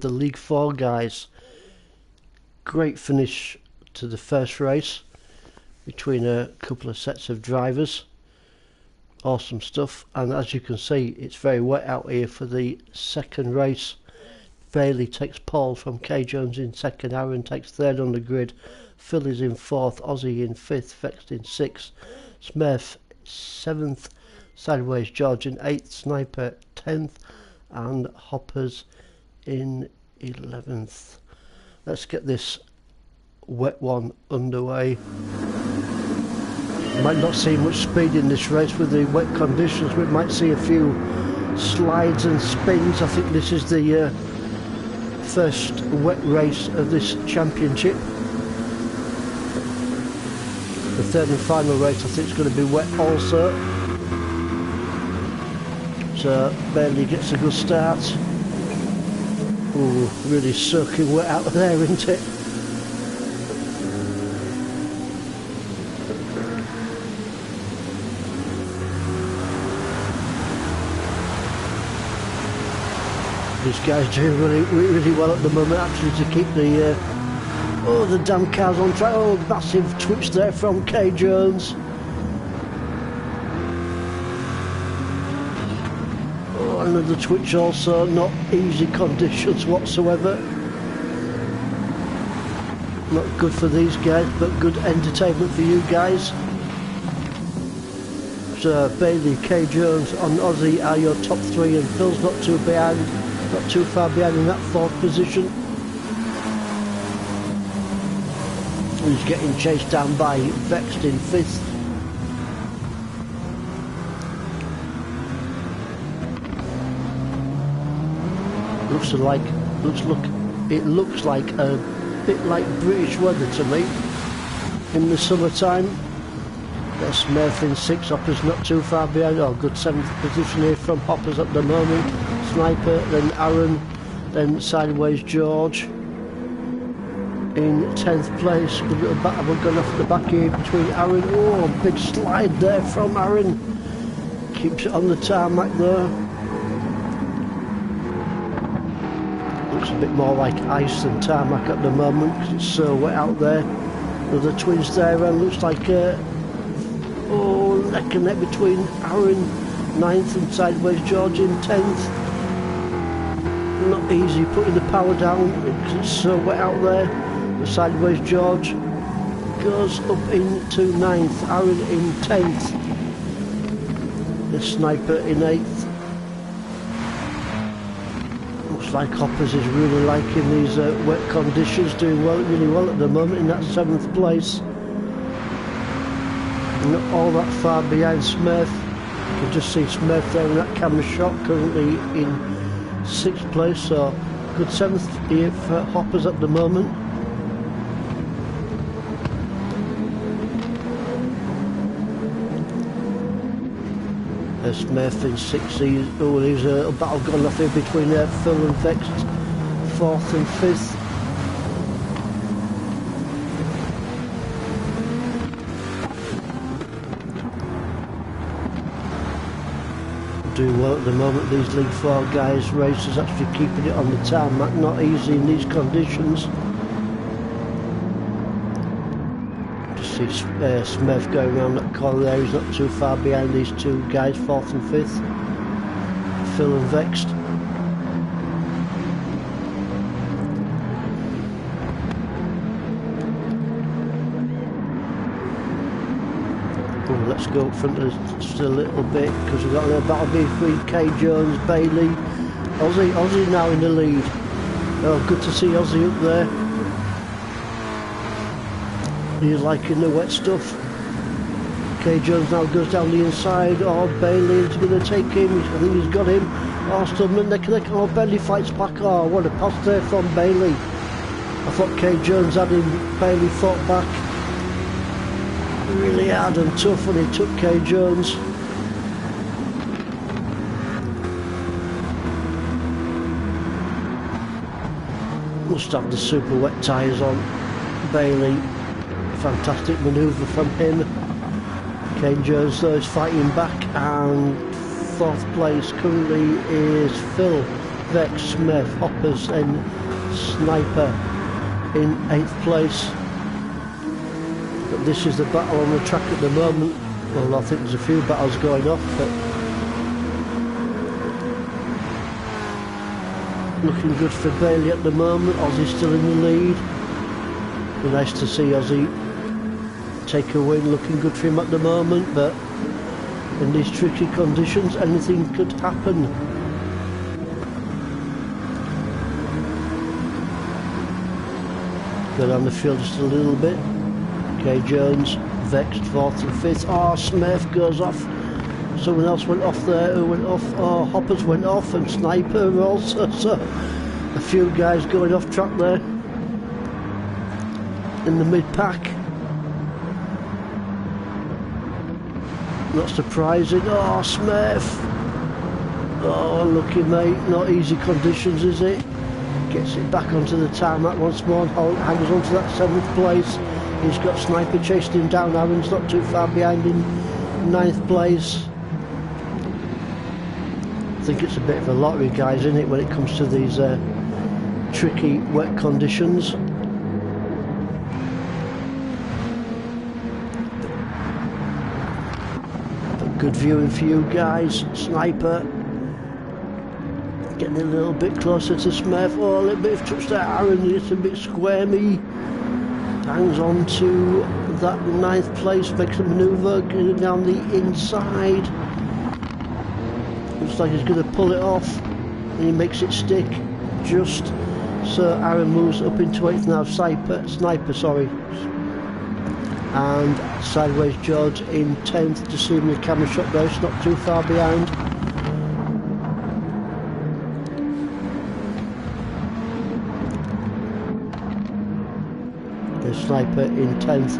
the League 4 guys. Great finish to the first race between a couple of sets of drivers. Awesome stuff, and as you can see it's very wet out here for the second race. Bailey takes pole from K Jones in second, Aaron takes third on the grid, Phil is in fourth, Aussie in fifth, Vext in sixth, Smurf seventh, Sideways George in eighth, Sniper 10th, and Hoppers in 11th. Let's get this wet one underway. Might not see much speed in this race with the wet conditions. We might see a few slides and spins. I think this is the first wet race of this championship. The third and final race I think is going to be wet also. So Bailey gets a good start. Ooh, really soaking wet out there, isn't it? This guy's doing really well at the moment, actually, to keep the the damn cars on track. Oh, massive twitch there from K Jones. Oh, another twitch also. Not easy conditions whatsoever. Not good for these guys, but good entertainment for you guys. So Bailey, K Jones on Aussie are your top three, and Phil's not too behind. Not too far behind in that fourth position. He's getting chased down by Vext in fifth. It looks like a bit like British weather to me in the summertime. There's Smurf in sixth, Hoppers not too far behind. Oh, good seventh position here from Hoppers at the moment. Sniper, then Aaron, then Sideways George in 10th place. Good little battle going off the back here between Aaron. Oh, big slide there from Aaron. Keeps it on the tarmac there. Looks a bit more like ice than tarmac at the moment because it's so wet out there. Another twins there, and looks like neck and neck between Aaron 9th and Sideways George in 10th. Not easy putting the power down because it's so wet out there. The Sideways George goes up into 9th, Aaron in 10th, the Sniper in 8th. Looks like Hoppers is really liking these wet conditions, doing really well at the moment in that 7th place. Not all that far behind Smurf. You can just see Smurf there in that camera shot, currently in 6th place, so good 7th here for Hoppers at the moment. Smurf in 6th. There's a battle going off here between Phil and Vext, 4th and 5th. Doing well at the moment, these League 4 guys, racers actually keeping it on the tarmac, not easy in these conditions. Just see Smurf going around that corner there, he's not too far behind these two guys, 4th and 5th, Phil and Vext. Let's go up front just a little bit because we've got a little battle between K Jones, Bailey, Aussie now in the lead. Oh, good to see Aussie up there. He's liking the wet stuff. K Jones now goes down the inside. Oh, Bailey is going to take him. I think he's got him. Oh, Stubman, oh, Bailey fights back. Oh, what a pass there from Bailey. I thought K Jones had him. Bailey fought back really hard and tough when he took K Jones. Must have the super wet tyres on. Bailey, fantastic manoeuvre from him. K Jones though is fighting back, and 4th place currently is Phil Vex, Smith, Hoppers and Sniper in 8th place. But this is the battle on the track at the moment. Well, I think there's a few battles going off, but looking good for Bailey at the moment. Ozzy's still in the lead. Be nice to see Ozzy take a win. Looking good for him at the moment, but in these tricky conditions anything could happen. Go down the field just a little bit. Kay Jones vexed 4th and 5th. Oh, Smurf goes off. Someone else went off there. Who went off? Oh, Hoppers went off, and Sniper also. So a few guys going off track there in the mid pack. Not surprising. Oh, Smurf. Oh, lucky mate. Not easy conditions, is it? Gets it back onto the tarmac once more. Hangs on to that 7th place. He's got Sniper chasing him down. Aaron's not too far behind in 9th place. I think it's a bit of a lottery, guys, isn't it, when it comes to these tricky wet conditions. But good viewing for you guys. Sniper getting a little bit closer to Smurf. Oh, a little bit of touch there. Aaron gets a bit squirmy. Hangs on to that 9th place, makes a manoeuvre, getting down the inside. Looks like he's going to pull it off, and he makes it stick just. So Aaron moves up into 8th now. Sniper, sorry. And Sideways George in 10th, just seeing the camera shot there, it's not too far behind. Sniper in 10th,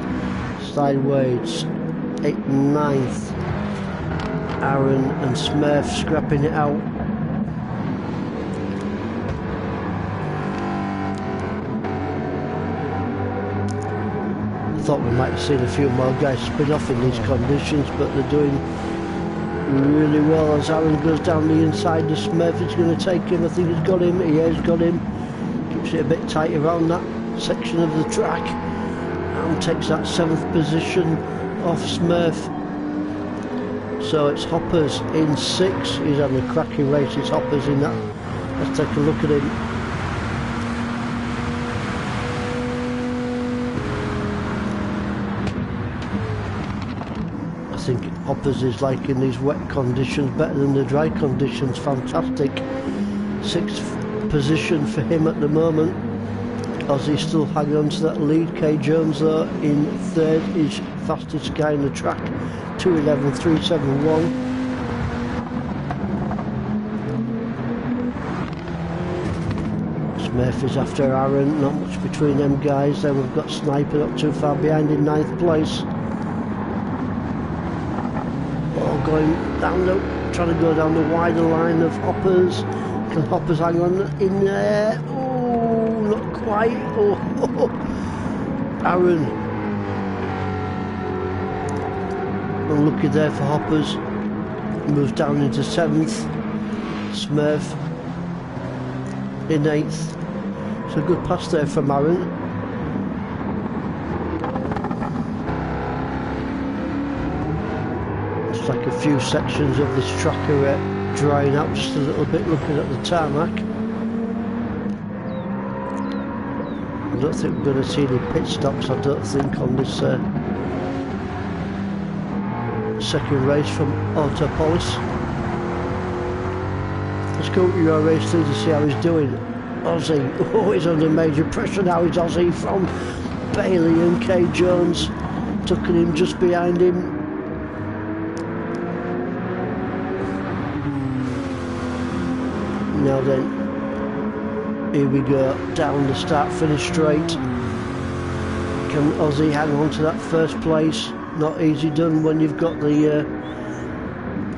Sideways 8th and 9th. Aaron and Smurf scrapping it out. I thought we might have seen a few more guys spin off in these conditions, but they're doing really well as Aaron goes down the inside. The Smurf is going to take him. I think he's got him. He has got him. Keeps it a bit tight around that section of the track. And takes that 7th position off Smurf. So it's Hoppers in 6th. He's having a cracking race. It's Hoppers in that. Let's take a look at him. I think Hoppers is like in these wet conditions better than the dry conditions. Fantastic 6th position for him at the moment. Ozzy still hanging on to that lead. Kay Jones though in 3rd is fastest guy in the track, 2:11.371. Smurf is after Aaron, not much between them guys. Then we've got Sniper not too far behind in 9th place. All going down the, trying to go down the wider line of Hoppers. Can Hoppers hang on in there? Not quite. Oh, Aaron. Unlucky there for Hoppers. Moves down into 7th. Smurf in 8th. So a good pass there from Aaron. It's like a few sections of this track are drying out just a little bit, looking at the tarmac. I don't think we're going to see any pit stops, I don't think, on this second race from Autopolis. Let's go to your race lead to see how he's doing. Ozzy, oh, he's under major pressure now. It's Ozzy from Bailey and Kay Jones, tucking him just behind him. Now then, here we go, down the start-finish straight. Can Ozzy hang on to that 1st place? Not easy done when you've got the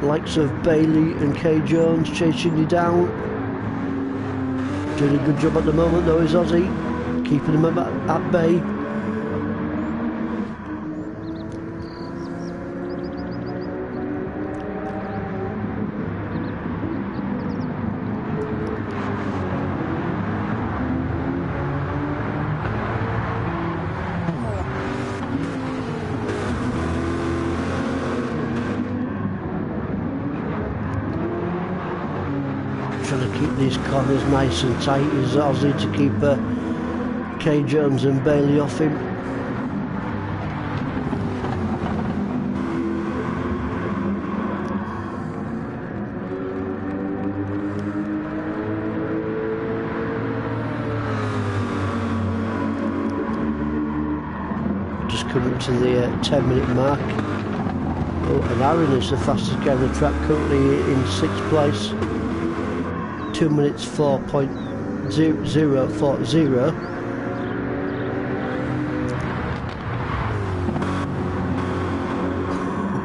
likes of Bailey and Kay Jones chasing you down. Doing a good job at the moment though is Ozzy, keeping him at bay. these corners nice and tight is Aussie to keep Kay Jones and Bailey off him. Just coming to the 10-minute mark. Oh, and Aaron is the fastest guy on the track, currently in 6th place. 2 minutes 4.0040.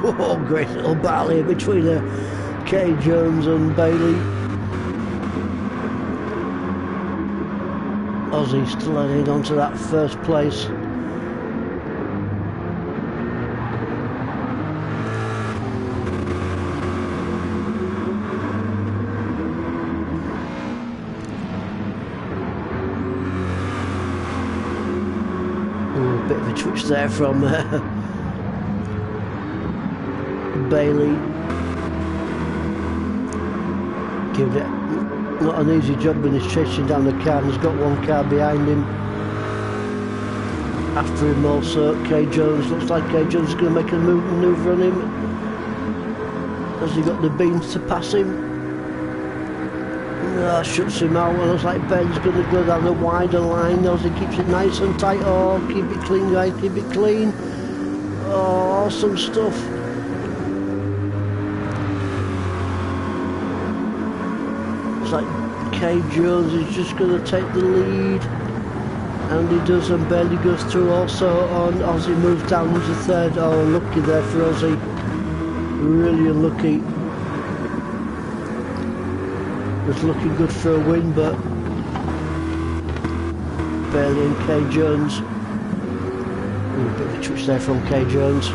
Oh, great little battle here between Kay Jones and Bailey. Aussie still heading on to that first place. Bit of a twitch there from Bailey. Giving it not an easy job when he's chasing down the car, and he's got one car behind him. After him also, Kay Jones. Looks like Kay Jones is going to make a manoeuvre on him. Has he got the beams to pass him? Shuts him out. It looks like Bailey's going to go down the wider line. As he keeps it nice and tight. Oh, keep it clean, guys. Keep it clean. Oh, awesome stuff. It's like Kay Jones is just going to take the lead. And he does, and Bailey goes through also on Aussie, moves down into 3rd. Oh, unlucky there for Aussie. Really unlucky. Was looking good for a win, but Bailey and Kay Jones. A bit of a twitch there from Kay Jones.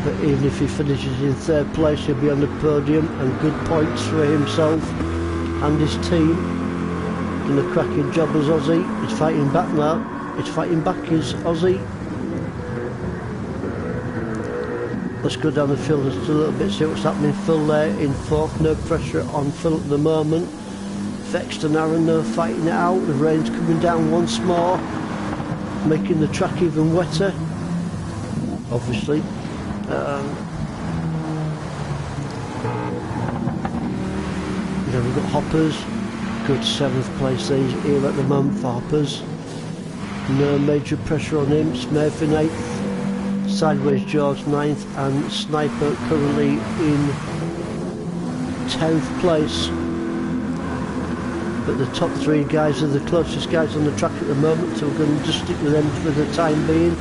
But even if he finishes in 3rd place, he'll be on the podium, and good points for himself and his team. Done a cracking job as Aussie. He's fighting back now. He's fighting back, is Aussie. Let's go down the field just a little bit, see what's happening. Phil there in 4th, no pressure on Phil at the moment. Vext and Aaron are fighting it out. The rain's coming down once more, making the track even wetter, obviously. Then we've got Hoppers, good 7th place here at the moment for Hoppers. No major pressure on him. Smurf in 8th. Sideways George 9th, and Sniper currently in 10th place. But the top 3 guys are the closest guys on the track at the moment, so we're going to just stick with them for the time being.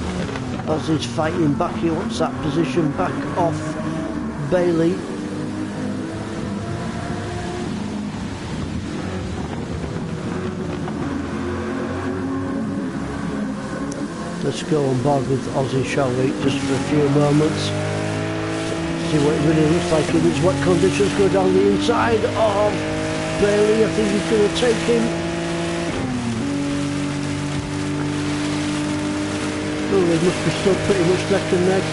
Aussie's fighting back, he wants that position back off Bailey. Let's go on board with Aussie, shall we, just for a few moments. See what it really looks like in these wet conditions. Go down the inside of Bailey. I think he's going to take him. Oh, they must be still pretty much neck and neck.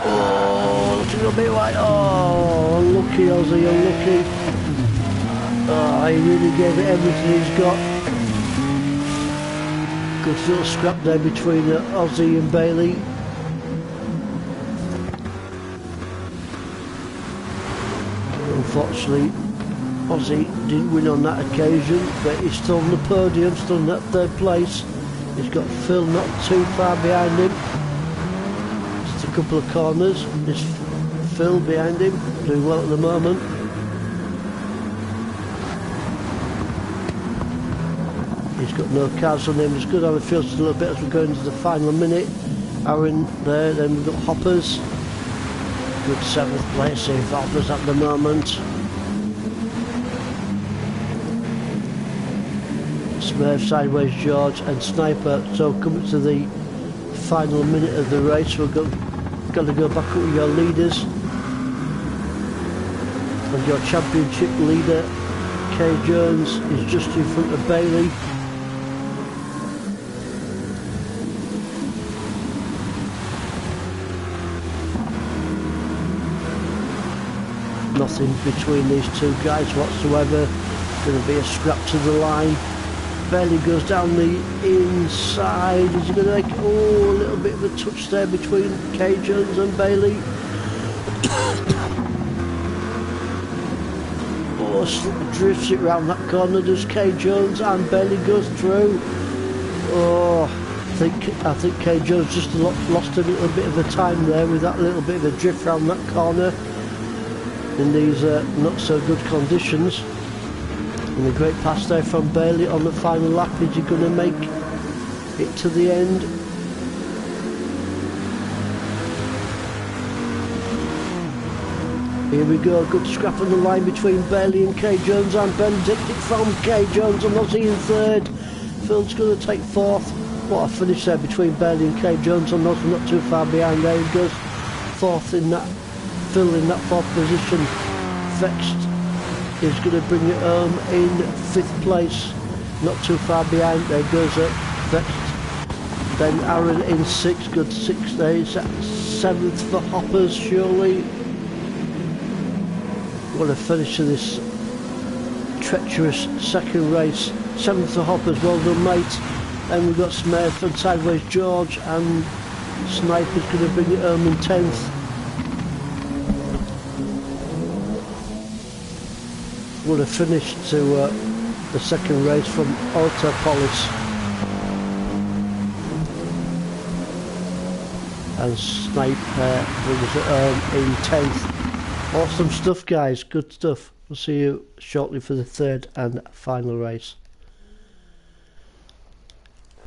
Oh, looks a little bit wide. Oh, unlucky Aussie, unlucky. Oh, he really gave it everything he's got. Good little scrap there between Aussie and Bailey. Unfortunately, Aussie didn't win on that occasion, but he's still on the podium, still in that 3rd place. He's got Phil not too far behind him. Just a couple of corners. There's Phil behind him, doing well at the moment. He's got no cars on him. He's good on the field just a little bit as we go into the final minute. Aaron there, then we've got Hoppers. Good 7th place here for Hoppers at the moment. Smurf, Sideways George and Sniper. So coming to the final minute of the race, we're going to go back up with your leaders. And your championship leader, Kay Jones, is just in front of Bailey. Nothing between these two guys whatsoever. Going to be a scrap to the line. Bailey goes down the inside. He's going to make a little bit of a touch there between Kay Jones and Bailey. Drifts it round that corner, does Kay Jones, and Bailey goes through. I think Kay Jones just lost a little bit of a time there with that little bit of a drift round that corner in these not so good conditions. And a great pass there from Bailey on the final lap. Is he going to make it to the end? Here we go, good scrap on the line between Bailey and Kay Jones, and Benedict from Kay Jones and Ozzy in third. Phil's going to take fourth. What a finish there between Bailey and Kay Jones, and Ozzy not too far behind. There he goes, fourth in that, Phil in that fourth position. Vexed is going to bring it home in fifth place, not too far behind. There goes Vexed. Then Aaron in sixth, good sixth there. Is that seventh for Hoppers, surely? What a finish to this treacherous second race. Seventh for Hoppers, well done mate. Then we've got Smith and Sideways George, and Sniper's going to bring it home in 10th. What a finish to the second race from Autopolis. And Sniper brings it home in 10th. Awesome stuff guys, good stuff. We'll see you shortly for the third and final race.